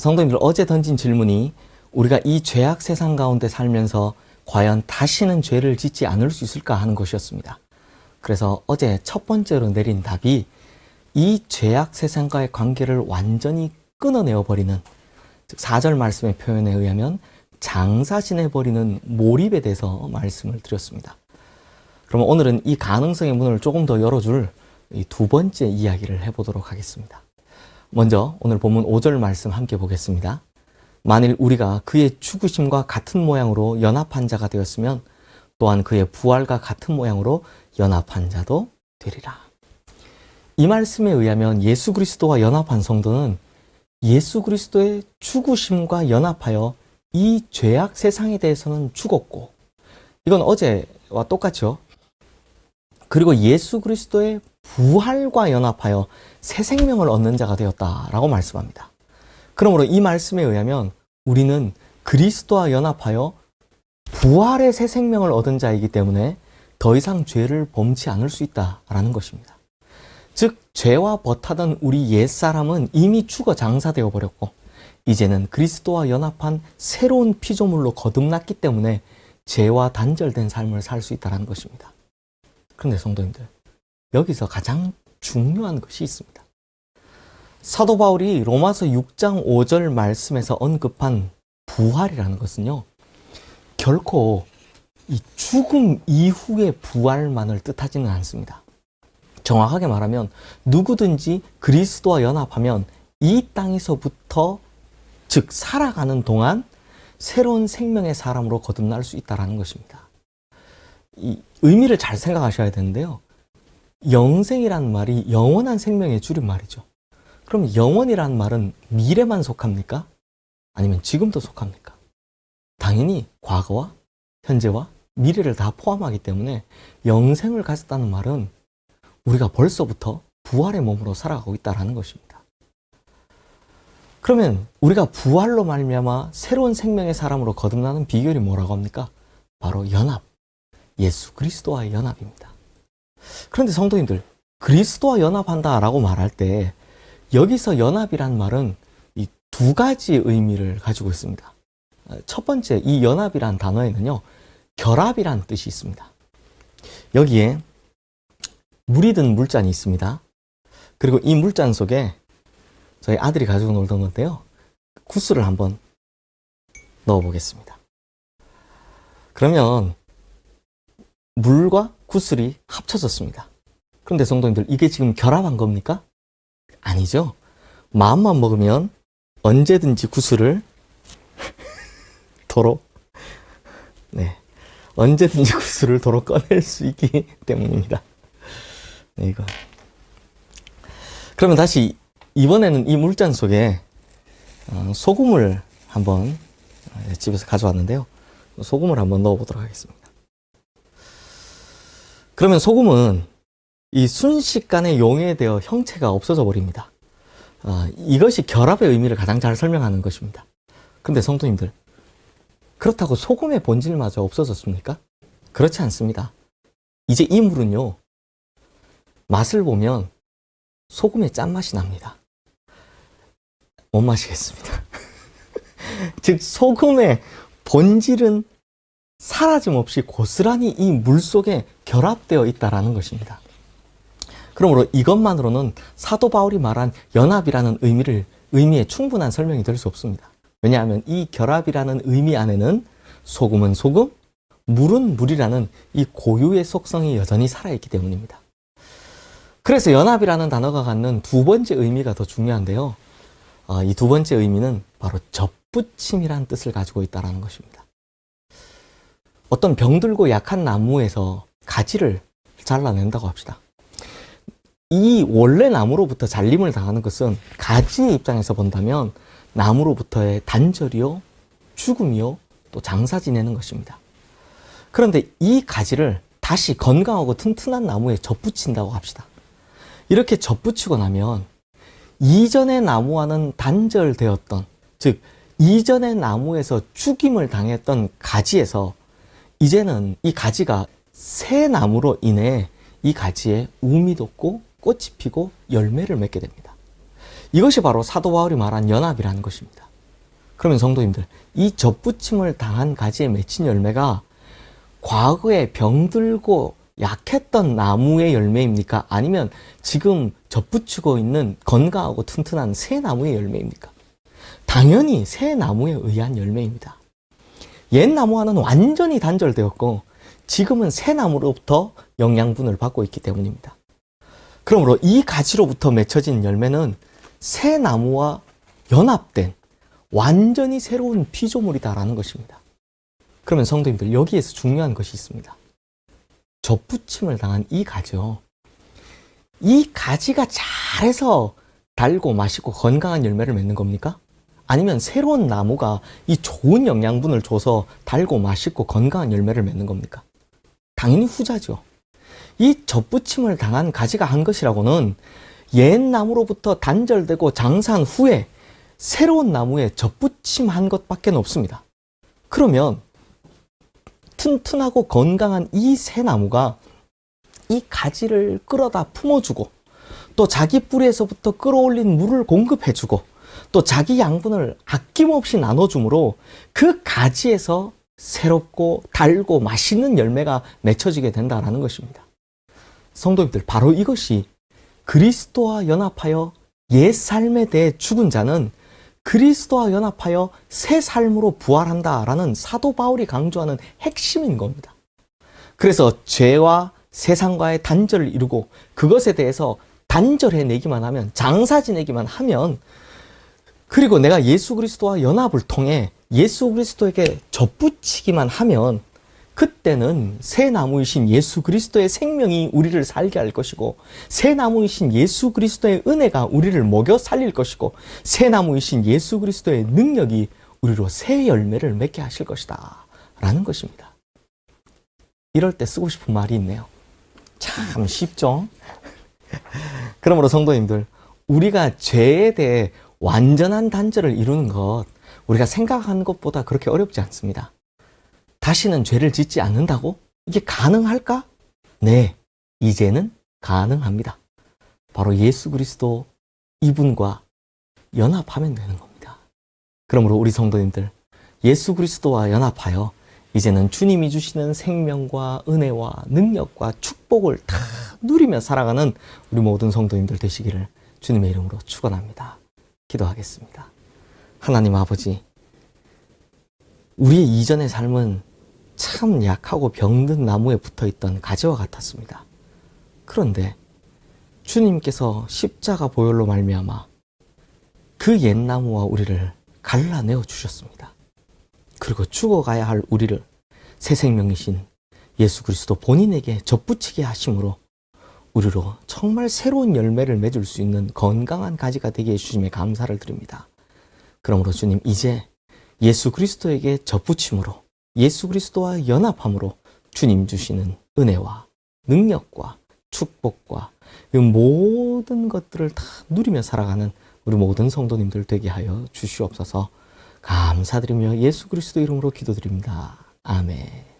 성도님들, 어제 던진 질문이 우리가 이 죄악 세상 가운데 살면서 과연 다시는 죄를 짓지 않을 수 있을까 하는 것이었습니다. 그래서 어제 첫 번째로 내린 답이 이 죄악 세상과의 관계를 완전히 끊어내어버리는, 즉 4절 말씀의 표현에 의하면 장사지내버리는 몰입에 대해서 말씀을 드렸습니다. 그러면 오늘은 이 가능성의 문을 조금 더 열어줄 이 두 번째 이야기를 해보도록 하겠습니다. 먼저 오늘 본문 5절 말씀 함께 보겠습니다. 만일 우리가 그의 죽으심과 같은 모양으로 연합한 자가 되었으면 또한 그의 부활과 같은 모양으로 연합한 자도 되리라. 이 말씀에 의하면 예수 그리스도와 연합한 성도는 예수 그리스도의 죽으심과 연합하여 이 죄악 세상에 대해서는 죽었고, 이건 어제와 똑같죠. 그리고 예수 그리스도의 부활과 연합하여 새 생명을 얻는 자가 되었다라고 말씀합니다. 그러므로 이 말씀에 의하면 우리는 그리스도와 연합하여 부활의 새 생명을 얻은 자이기 때문에 더 이상 죄를 범치 않을 수 있다라는 것입니다. 즉 죄와 버타던 우리 옛사람은 이미 죽어 장사되어 버렸고, 이제는 그리스도와 연합한 새로운 피조물로 거듭났기 때문에 죄와 단절된 삶을 살 수 있다는 것입니다. 그런데 성도님들, 여기서 가장 중요한 것이 있습니다. 사도 바울이 로마서 6장 5절 말씀에서 언급한 부활이라는 것은요, 결코 이 죽음 이후의 부활만을 뜻하지는 않습니다. 정확하게 말하면 누구든지 그리스도와 연합하면 이 땅에서부터, 즉 살아가는 동안 새로운 생명의 사람으로 거듭날 수 있다는 것입니다. 이 의미를 잘 생각하셔야 되는데요, 영생이란 말이 영원한 생명의 줄임말이죠. 그럼 영원이란 말은 미래만 속합니까? 아니면 지금도 속합니까? 당연히 과거와 현재와 미래를 다 포함하기 때문에 영생을 가졌다는 말은 우리가 벌써부터 부활의 몸으로 살아가고 있다는 것입니다. 그러면 우리가 부활로 말미암아 새로운 생명의 사람으로 거듭나는 비결이 뭐라고 합니까? 바로 연합, 예수 그리스도와의 연합입니다. 그런데 성도님들, 그리스도와 연합한다라고 말할 때 여기서 연합이란 말은 이 두 가지 의미를 가지고 있습니다. 첫 번째, 이 연합이란 단어에는요, 결합이란 뜻이 있습니다. 여기에 물이 든 물잔이 있습니다. 그리고 이 물잔 속에 저희 아들이 가지고 놀던 건데요, 구슬을 한번 넣어 보겠습니다. 그러면 물과 구슬이 합쳐졌습니다. 그런데 성도님들, 이게 지금 결합한 겁니까? 아니죠. 마음만 먹으면 언제든지 구슬을 도로 언제든지 구슬을 도로 꺼낼 수 있기 때문입니다. 네, 이거. 그러면 다시 이번에는 이 물잔 속에 소금을 한번 집에서 가져왔는데요, 소금을 한번 넣어보도록 하겠습니다. 그러면 소금은 이 순식간에 용해되어 형체가 없어져 버립니다. 이것이 결합의 의미를 가장 잘 설명하는 것입니다. 그런데 성도님들, 그렇다고 소금의 본질마저 없어졌습니까? 그렇지 않습니다. 이제 이 물은요, 맛을 보면 소금의 짠맛이 납니다. 못 마시겠습니다. 즉 소금의 본질은 사라짐 없이 고스란히 이 물 속에 결합되어 있다는 것입니다. 그러므로 이것만으로는 사도 바울이 말한 연합이라는 의미에 충분한 설명이 될 수 없습니다. 왜냐하면 이 결합이라는 의미 안에는 소금은 소금, 물은 물이라는 이 고유의 속성이 여전히 살아있기 때문입니다. 그래서 연합이라는 단어가 갖는 두 번째 의미가 더 중요한데요, 이 두 번째 의미는 바로 접붙임이라는 뜻을 가지고 있다는 것입니다. 어떤 병들고 약한 나무에서 가지를 잘라낸다고 합시다. 이 원래 나무로부터 잘림을 당하는 것은 가지의 입장에서 본다면 나무로부터의 단절이요, 죽음이요, 또 장사 지내는 것입니다. 그런데 이 가지를 다시 건강하고 튼튼한 나무에 접붙인다고 합시다. 이렇게 접붙이고 나면 이전의 나무와는 단절되었던, 즉 이전의 나무에서 죽임을 당했던 가지에서 이제는 이 가지가 새 나무로 인해 이 가지에 움이 돋고 꽃이 피고 열매를 맺게 됩니다. 이것이 바로 사도 바울이 말한 연합이라는 것입니다. 그러면 성도님들, 이 접붙임을 당한 가지에 맺힌 열매가 과거에 병들고 약했던 나무의 열매입니까? 아니면 지금 접붙이고 있는 건강하고 튼튼한 새 나무의 열매입니까? 당연히 새 나무에 의한 열매입니다. 옛 나무와는 완전히 단절되었고 지금은 새 나무로부터 영양분을 받고 있기 때문입니다. 그러므로 이 가지로부터 맺혀진 열매는 새 나무와 연합된 완전히 새로운 피조물이다라는 것입니다. 그러면 성도님들, 여기에서 중요한 것이 있습니다. 접붙임을 당한 이 가지요. 이 가지가 잘해서 달고 맛있고 건강한 열매를 맺는 겁니까? 아니면 새로운 나무가 이 좋은 영양분을 줘서 달고 맛있고 건강한 열매를 맺는 겁니까? 당연히 후자죠. 이 접붙임을 당한 가지가 한 것이라고는 옛 나무로부터 단절되고 장사한 후에 새로운 나무에 접붙임한 것밖에 없습니다. 그러면 튼튼하고 건강한 이 새 나무가 이 가지를 끌어다 품어주고 또 자기 뿌리에서부터 끌어올린 물을 공급해주고 또 자기 양분을 아낌없이 나눠주므로 그 가지에서 새롭고 달고 맛있는 열매가 맺혀지게 된다는 것입니다. 성도님들, 바로 이것이 그리스도와 연합하여 옛 삶에 대해 죽은 자는 그리스도와 연합하여 새 삶으로 부활한다라는 사도 바울이 강조하는 핵심인 겁니다. 그래서 죄와 세상과의 단절을 이루고 그것에 대해서 단절해내기만 하면, 장사 지내기만 하면, 그리고 내가 예수 그리스도와 연합을 통해 예수 그리스도에게 접붙이기만 하면 그때는 새 나무이신 예수 그리스도의 생명이 우리를 살게 할 것이고 새 나무이신 예수 그리스도의 은혜가 우리를 먹여 살릴 것이고 새 나무이신 예수 그리스도의 능력이 우리로 새 열매를 맺게 하실 것이다 라는 것입니다. 이럴 때 쓰고 싶은 말이 있네요. 참 쉽죠? 그러므로 성도님들, 우리가 죄에 대해 완전한 단절을 이루는 것, 우리가 생각하는 것보다 그렇게 어렵지 않습니다. 다시는 죄를 짓지 않는다고? 이게 가능할까? 네, 이제는 가능합니다. 바로 예수 그리스도 이분과 연합하면 되는 겁니다. 그러므로 우리 성도님들, 예수 그리스도와 연합하여 이제는 주님이 주시는 생명과 은혜와 능력과 축복을 다 누리며 살아가는 우리 모든 성도님들 되시기를 주님의 이름으로 축원합니다. 기도하겠습니다. 하나님 아버지, 우리의 이전의 삶은 참 약하고 병든 나무에 붙어있던 가지와 같았습니다. 그런데 주님께서 십자가 보혈로 말미암아 그 옛나무와 우리를 갈라내어 주셨습니다. 그리고 죽어가야 할 우리를 새 생명이신 예수 그리스도 본인에게 접붙이게 하심으로 우리로 정말 새로운 열매를 맺을 수 있는 건강한 가지가 되게 해주심에 감사를 드립니다. 그러므로 주님, 이제 예수 그리스도에게 접붙임으로 예수 그리스도와 연합함으로 주님 주시는 은혜와 능력과 축복과 이 모든 것들을 다 누리며 살아가는 우리 모든 성도님들 되게 하여 주시옵소서. 감사드리며 예수 그리스도 이름으로 기도드립니다. 아멘.